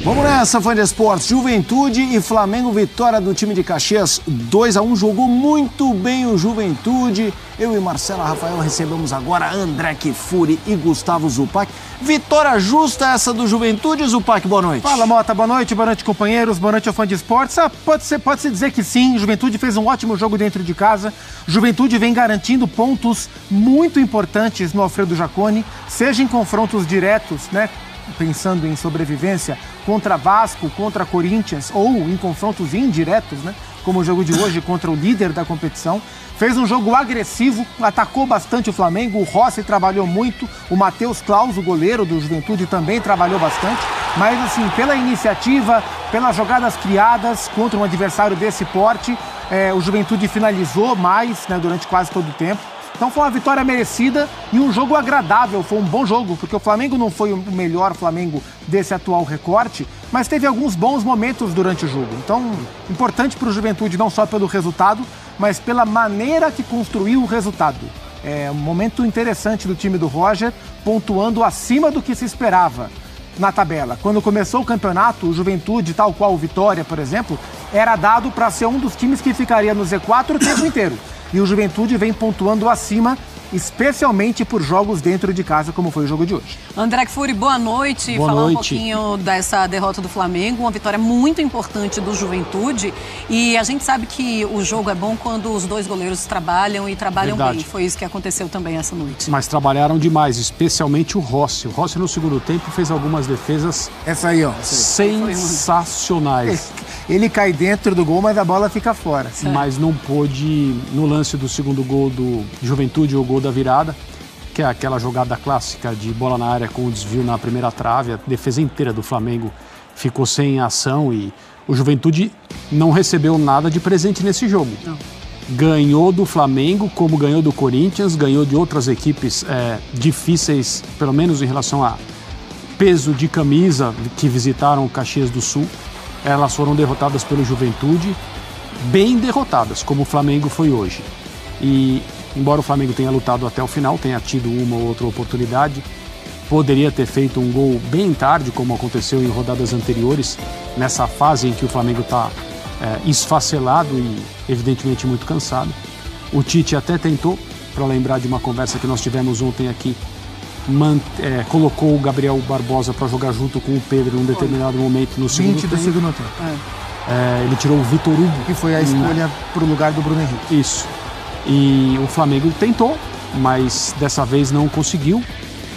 Vamos nessa, fã de esportes. Juventude e Flamengo, vitória do time de Caxias, 2-1. Jogou muito bem o Juventude. Eu e Marcelo Rafael recebemos agora André Kfouri e Gustavo Zupac. Vitória justa essa do Juventude, Zupac, boa noite. Fala, Mota, boa noite companheiros, boa noite ao fã de esportes. Pode-se dizer que sim, Juventude fez um ótimo jogo dentro de casa. Juventude vem garantindo pontos muito importantes no Alfredo Jaconi, seja em confrontos diretos, né? Pensando em sobrevivência contra Vasco, contra Corinthians, ou em confrontos indiretos, né? Como o jogo de hoje contra o líder da competição. Fez um jogo agressivo, atacou bastante o Flamengo, o Rossi trabalhou muito, o Matheus Claus, o goleiro do Juventude, também trabalhou bastante. Mas, assim, pela iniciativa, pelas jogadas criadas contra um adversário desse porte, o Juventude finalizou mais, né, durante quase todo o tempo. Então foi uma vitória merecida e um jogo agradável, foi um bom jogo, porque o Flamengo não foi o melhor Flamengo desse atual recorte, mas teve alguns bons momentos durante o jogo. Então, importante para o Juventude não só pelo resultado, mas pela maneira que construiu o resultado. É um momento interessante do time do Roger, pontuando acima do que se esperava na tabela. Quando começou o campeonato, o Juventude, tal qual o Vitória, por exemplo, era dado para ser um dos times que ficaria no Z4 o tempo inteiro. E o Juventude vem pontuando acima, especialmente por jogos dentro de casa, como foi o jogo de hoje. André Kfouri, boa noite. Boa Falar noite. um pouquinho dessa derrota do Flamengo, uma vitória muito importante do Juventude. E a gente sabe que o jogo é bom quando os dois goleiros trabalham e trabalham Verdade. bem. Foi isso que aconteceu também essa noite. Mas trabalharam demais, especialmente o Rossi. O Rossi no segundo tempo fez algumas defesas Essa aí, ó. sensacionais. Ele cai dentro do gol, mas a bola fica fora. Mas não pôde, no lance do segundo gol do Juventude, o gol da virada, que é aquela jogada clássica de bola na área com o desvio na primeira trave, a defesa inteira do Flamengo ficou sem ação e o Juventude não recebeu nada de presente nesse jogo. Não. Ganhou do Flamengo, como ganhou do Corinthians, ganhou de outras equipes difíceis, pelo menos em relação a peso de camisa, que visitaram o Caxias do Sul. Elas foram derrotadas pelo Juventude, bem derrotadas, como o Flamengo foi hoje. E, embora o Flamengo tenha lutado até o final, tenha tido uma ou outra oportunidade, poderia ter feito um gol bem tarde, como aconteceu em rodadas anteriores, nessa fase em que o Flamengo está esfacelado e, evidentemente, muito cansado. O Tite até tentou, para lembrar de uma conversa que nós tivemos ontem aqui, colocou o Gabriel Barbosa para jogar junto com o Pedro em um determinado momento no segundo 20 tempo. do segundo tempo. Ele tirou o Vitor Hugo. Que foi a escolha para o lugar do Bruno Henrique. Isso. E o Flamengo tentou, mas dessa vez não conseguiu.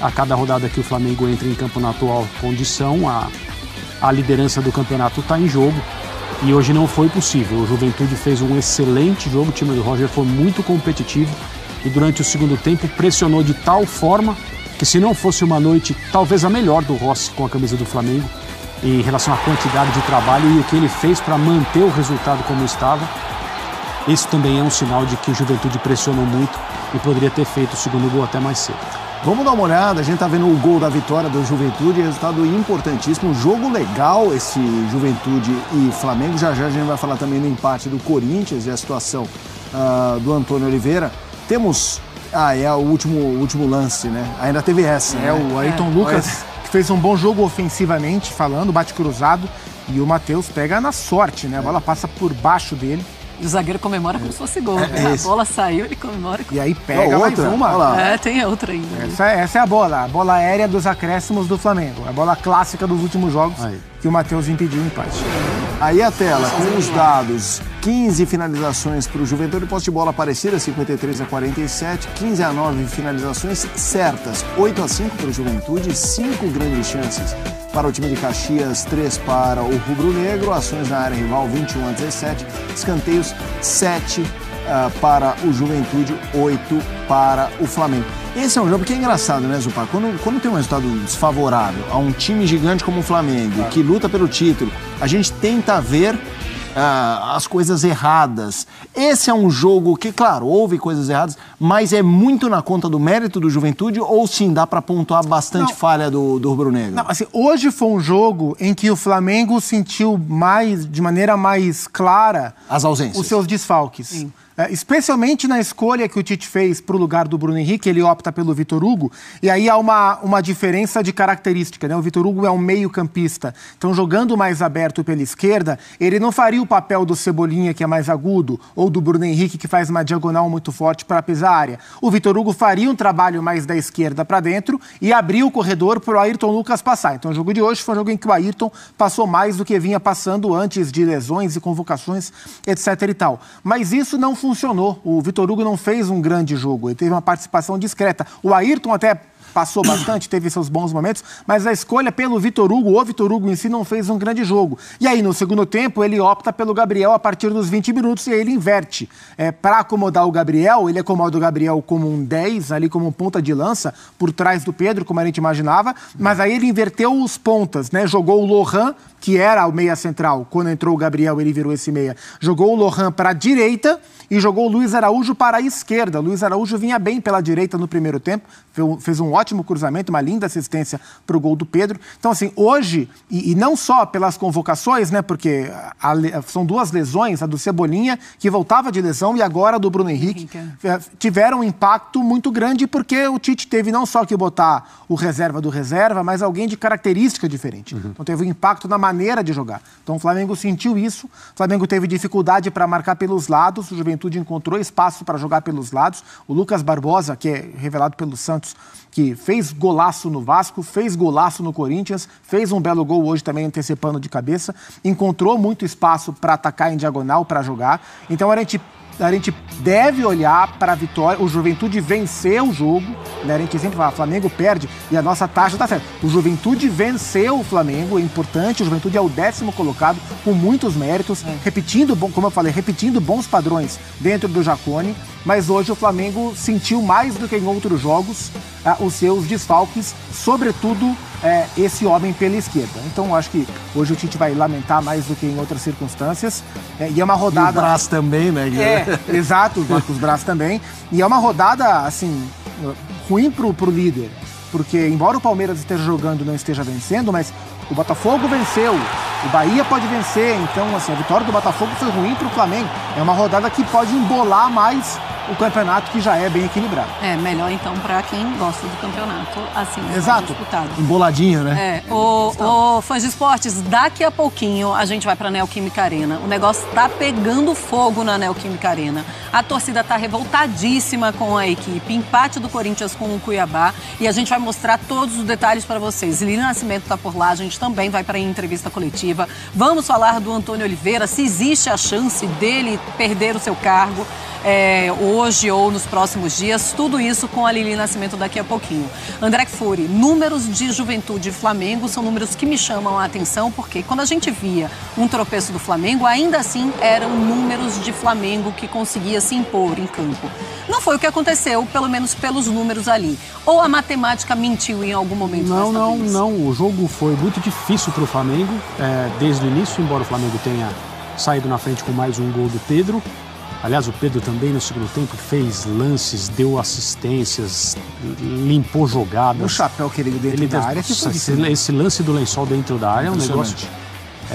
A cada rodada que o Flamengo entra em campo na atual condição, a liderança do campeonato está em jogo. E hoje não foi possível. O Juventude fez um excelente jogo, o time do Roger foi muito competitivo e durante o segundo tempo pressionou de tal forma que, se não fosse uma noite talvez a melhor do Rossi com a camisa do Flamengo, em relação à quantidade de trabalho e o que ele fez para manter o resultado como estava, isso também é um sinal de que o Juventude pressionou muito e poderia ter feito o segundo gol até mais cedo. Vamos dar uma olhada, a gente tá vendo o gol da vitória do Juventude, resultado importantíssimo, jogo legal esse Juventude e Flamengo. Já já a gente vai falar também do empate do Corinthians e a situação do Antônio Oliveira. Temos... é o último lance, né? Ainda teve essa. O Ayrton Lucas, que fez um bom jogo ofensivamente, falando, bate cruzado, e o Matheus pega na sorte, né? A bola passa por baixo dele. E o zagueiro comemora como se fosse gol. A bola saiu, ele comemora. E aí pega mais uma. Tem outra ainda. Essa é a bola aérea dos acréscimos do Flamengo. A bola clássica dos últimos jogos que o Matheus impediu o empate. Aí a tela, com os dados, 15 finalizações para o Juventude, posse de bola parecida, 53-47, 15-9 finalizações certas, 8-5 para o Juventude, 5 grandes chances para o time de Caxias, 3 para o Rubro Negro, ações na área rival, 21-17, escanteios, 7 para o Juventude, 8 para o Flamengo. Esse é um jogo que é engraçado, né, Zupá? Quando tem um resultado desfavorável a um time gigante como o Flamengo, que luta pelo título, a gente tenta ver as coisas erradas. Esse é um jogo que, claro, houve coisas erradas, mas é muito na conta do mérito do Juventude, ou sim, dá para pontuar bastante falha do rubro-negro? Não, assim, hoje foi um jogo em que o Flamengo sentiu de maneira mais clara as ausências, os seus desfalques. Especialmente na escolha que o Tite fez para o lugar do Bruno Henrique, ele opta pelo Vitor Hugo, e aí há uma diferença de característica, né? O Vitor Hugo é um meio-campista, então jogando mais aberto pela esquerda, ele não faria o papel do Cebolinha, que é mais agudo, ou do Bruno Henrique, que faz uma diagonal muito forte para pisar a área. O Vitor Hugo faria um trabalho mais da esquerda para dentro e abrir o corredor para o Ayrton Lucas passar. Então o jogo de hoje foi um jogo em que o Ayrton passou mais do que vinha passando antes de lesões e convocações, etc. e tal. Mas isso não funcionou. O Vitor Hugo não fez um grande jogo, ele teve uma participação discreta. O Ayrton até passou bastante, teve seus bons momentos, mas a escolha pelo Vitor Hugo, o Vitor Hugo em si não fez um grande jogo. E aí, no segundo tempo, ele opta pelo Gabriel a partir dos 20 minutos e aí ele inverte. Para acomodar o Gabriel, ele acomoda o Gabriel como um 10, ali como um ponta de lança, por trás do Pedro, como a gente imaginava, mas aí ele inverteu os pontas, né? Jogou o Lohan, que era o meia central. Quando entrou o Gabriel, ele virou esse meia. Jogou o Lohan para a direita e jogou o Luiz Araújo para a esquerda. O Luiz Araújo vinha bem pela direita no primeiro tempo, fez um ótimo cruzamento, uma linda assistência para o gol do Pedro. Então, assim, hoje, e não só pelas convocações, né, porque são duas lesões, a do Cebolinha, que voltava de lesão, e agora a do Bruno Henrique, tiveram um impacto muito grande, porque o Tite teve não só que botar o reserva do reserva, mas alguém de característica diferente. Então, teve um impacto na maneira de jogar. Então, o Flamengo sentiu isso, o Flamengo teve dificuldade para marcar pelos lados, o Juventude encontrou espaço para jogar pelos lados. O Lucas Barbosa, que é revelado pelo Santos, que fez golaço no Vasco, fez golaço no Corinthians, fez um belo gol hoje também antecipando de cabeça, encontrou muito espaço para atacar em diagonal, para jogar. Então a gente deve olhar para a vitória. O Juventude venceu o jogo, né? A gente sempre fala, Flamengo perde e a nossa taxa está certa. O Juventude venceu o Flamengo, é importante. O Juventude é o 10º colocado, com muitos méritos, repetindo, como eu falei, repetindo bons padrões dentro do Jacone. Mas hoje o Flamengo sentiu mais do que em outros jogos os seus desfalques, sobretudo esse homem pela esquerda. Então acho que hoje o Tite vai lamentar mais do que em outras circunstâncias. E é uma rodada... E o Braz também, né, Guilherme? Exato, o Marcos Braz também. E é uma rodada, assim, ruim pro líder. Porque, embora o Palmeiras esteja jogando e não esteja vencendo, mas o Botafogo venceu, o Bahia pode vencer. Então, assim, a vitória do Botafogo foi ruim pro Flamengo. É uma rodada que pode embolar mais o campeonato, que já é bem equilibrado. Melhor então para quem gosta do campeonato assim, exato, disputado. Emboladinho, né? Fãs de esportes, daqui a pouquinho a gente vai para a Neoquímica Arena. O negócio tá pegando fogo na Neoquímica Arena. A torcida tá revoltadíssima com a equipe. Empate do Corinthians com o Cuiabá. E a gente vai mostrar todos os detalhes para vocês. Lili Nascimento tá por lá, a gente também vai para a entrevista coletiva. Vamos falar do Antônio Oliveira, se existe a chance dele perder o seu cargo hoje ou nos próximos dias, tudo isso com a Lili Nascimento daqui a pouquinho. André Kfouri, números de Juventude e Flamengo são números que me chamam a atenção, porque quando a gente via um tropeço do Flamengo, ainda assim eram números de Flamengo que conseguia se impor em campo. Não foi o que aconteceu, pelo menos pelos números ali. Ou a matemática mentiu em algum momento? Não. O jogo foi muito difícil para o Flamengo, desde o início, embora o Flamengo tenha saído na frente com mais um gol do Pedro. Aliás, o Pedro também no segundo tempo fez lances, deu assistências, limpou jogadas. O chapéu que ele deu dentro da área. Esse lance do lençol dentro da área é um negócio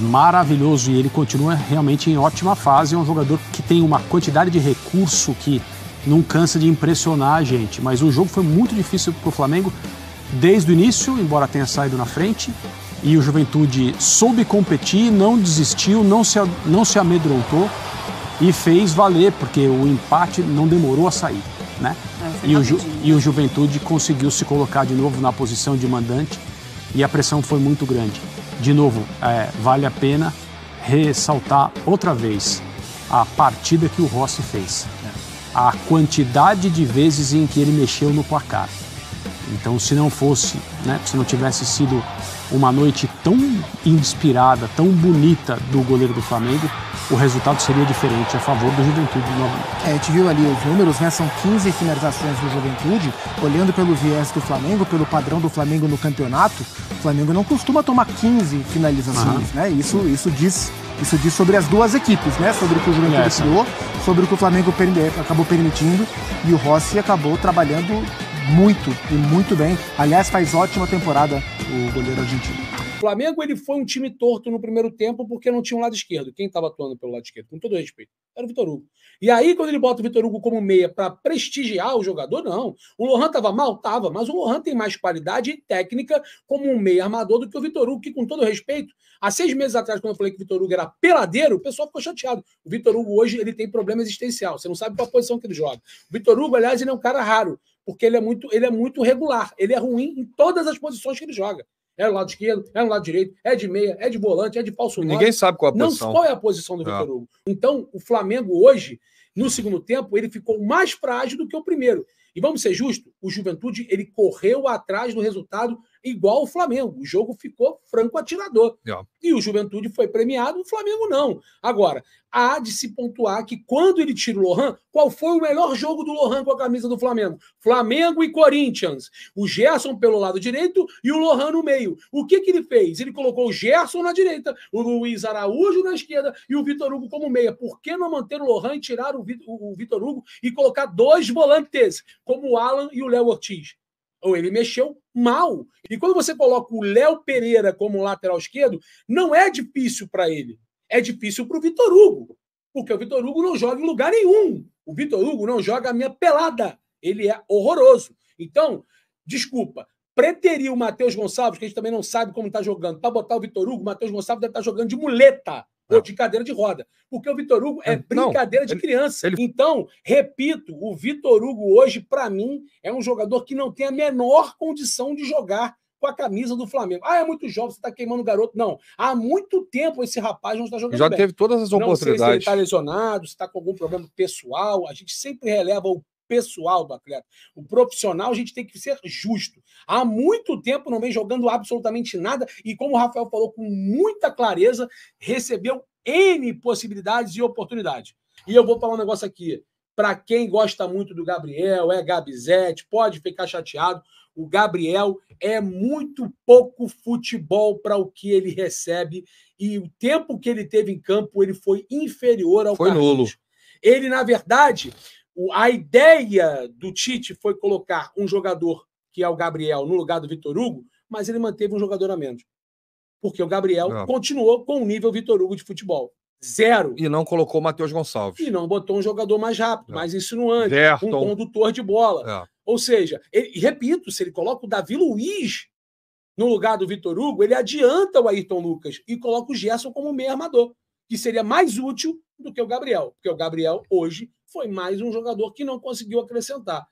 maravilhoso e ele continua realmente em ótima fase. É um jogador que tem uma quantidade de recurso que não cansa de impressionar a gente. Mas o jogo foi muito difícil para o Flamengo desde o início, embora tenha saído na frente. E o Juventude soube competir, não desistiu, não se amedrontou. E fez valer, porque o empate não demorou a sair, né? E o Juventude conseguiu se colocar de novo na posição de mandante e a pressão foi muito grande. De novo, vale a pena ressaltar outra vez a partida que o Rossi fez. A quantidade de vezes em que ele mexeu no placar. Então, se não fosse, né, se não tivesse sido uma noite tão inspirada, tão bonita do goleiro do Flamengo, o resultado seria diferente a favor do Juventude novamente. A gente viu ali os números, né? São 15 finalizações do Juventude. Olhando pelo viés do Flamengo, pelo padrão do Flamengo no campeonato, o Flamengo não costuma tomar 15 finalizações, né? Isso diz sobre as duas equipes, né? Sobre o que o Juventude criou, sobre o que o Flamengo acabou permitindo, e o Rossi acabou trabalhando muito e muito bem. Aliás, faz ótima temporada o goleiro argentino. Flamengo ele foi um time torto no primeiro tempo porque não tinha um lado esquerdo. Quem estava atuando pelo lado esquerdo? Com todo respeito. Era o Vitor Hugo. E aí, quando ele bota o Vitor Hugo como meia para prestigiar o jogador, não. O Lohan estava mal? Estava. Mas o Lohan tem mais qualidade e técnica como um meia armador do que o Vitor Hugo, que, com todo respeito, há 6 meses atrás, quando eu falei que o Vitor Hugo era peladeiro, o pessoal ficou chateado. O Vitor Hugo hoje ele tem problema existencial. Você não sabe qual a posição que ele joga. O Vitor Hugo, aliás, ele é um cara raro, porque ele é muito regular. Ele é ruim em todas as posições que ele joga. É no lado esquerdo, é no lado direito, é de meia, é de volante, é de falso 9. Ninguém sabe qual é a posição. Não, qual é a posição do Vitor Hugo. Então, o Flamengo hoje, no segundo tempo, ele ficou mais frágil do que o primeiro. E vamos ser justos, o Juventude ele correu atrás do resultado igual o Flamengo. O jogo ficou franco atirador. E o Juventude foi premiado, o Flamengo não. Agora, há de se pontuar que quando ele tira o Lohan, qual foi o melhor jogo do Lohan com a camisa do Flamengo? Flamengo e Corinthians. O Gerson pelo lado direito e o Lohan no meio. O que ele fez? Ele colocou o Gerson na direita, o Luiz Araújo na esquerda e o Vitor Hugo como meia. Por que não manter o Lohan e tirar o Vitor Hugo e colocar 2 volantes, como o Alan e o Léo Ortiz? Ou ele mexeu mal. E quando você coloca o Léo Pereira como lateral esquerdo, não é difícil para ele. É difícil para o Vitor Hugo. Porque o Vitor Hugo não joga em lugar nenhum. O Vitor Hugo não joga a minha pelada. Ele é horroroso. Então, desculpa, preterir o Matheus Gonçalves, que a gente também não sabe como está jogando, para botar o Vitor Hugo, o Matheus Gonçalves deve estar jogando de muleta. Ou de cadeira de roda. Porque o Vitor Hugo é brincadeira de criança. Então, repito, o Vitor Hugo hoje, para mim, é um jogador que não tem a menor condição de jogar com a camisa do Flamengo. É muito jovem, você está queimando o garoto. Não, há muito tempo esse rapaz não está jogando já bem. Teve todas as oportunidades. Não sei se ele está lesionado, se está com algum problema pessoal. A gente sempre releva o pessoal do atleta. O profissional, a gente tem que ser justo. Há muito tempo não vem jogando absolutamente nada e, como o Rafael falou com muita clareza, recebeu N possibilidades e oportunidades. E eu vou falar um negócio aqui. Para quem gosta muito do Gabriel, é Gabizete, pode ficar chateado. O Gabriel é muito pouco futebol para o que ele recebe e o tempo que ele teve em campo ele foi inferior ao Carlinhos. Foi nulo. Ele, na verdade, a ideia do Tite foi colocar um jogador, que é o Gabriel, no lugar do Vitor Hugo, mas ele manteve um jogador a menos. Porque o Gabriel continuou com o nível Vitor Hugo de futebol. 0. E não colocou o Matheus Gonçalves. E não botou um jogador mais rápido, mais insinuante, Gerson. Um condutor de bola. Ou seja, repito, se ele coloca o Davi Luiz no lugar do Vitor Hugo, ele adianta o Ayrton Lucas e coloca o Gerson como meio armador, que seria mais útil do que o Gabriel. Porque o Gabriel, hoje, foi mais um jogador que não conseguiu acrescentar.